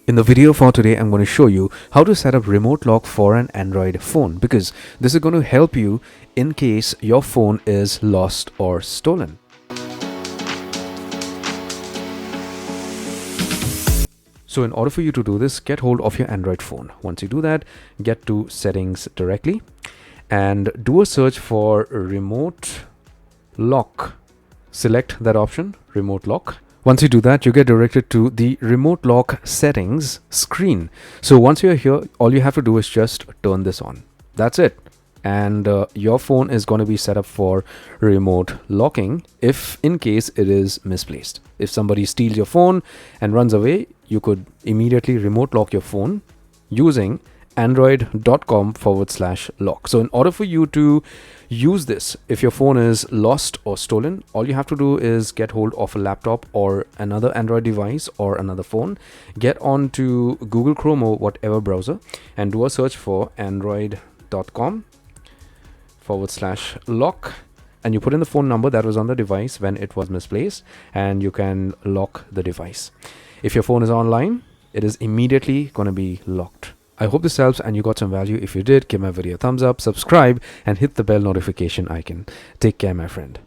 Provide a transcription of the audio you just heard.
In the video for today, I'm going to show you how to set up remote lock for an Android phone, because this is going to help you in case your phone is lost or stolen. So in order for you to do this, get hold of your Android phone. Once you do that, get to settings directly and do a search for remote lock. Select that option, remote lock. Once you do that, you get directed to the remote lock settings screen. So once you're here, all you have to do is just turn this on. That's it. And your phone is going to be set up for remote locking if in case it is misplaced. If somebody steals your phone and runs away, you could immediately remote lock your phone using android.com/lock. So in order for you to use this, if your phone is lost or stolen, all you have to do is get hold of a laptop or another Android device or another phone, get onto Google Chrome or whatever browser and do a search for android.com/lock, and you put in the phone number that was on the device when it was misplaced, and you can lock the device. If your phone is online, it is immediately going to be locked. I hope this helps and you got some value. If you did, give my video a thumbs up, subscribe, and hit the bell notification icon. Take care, my friend.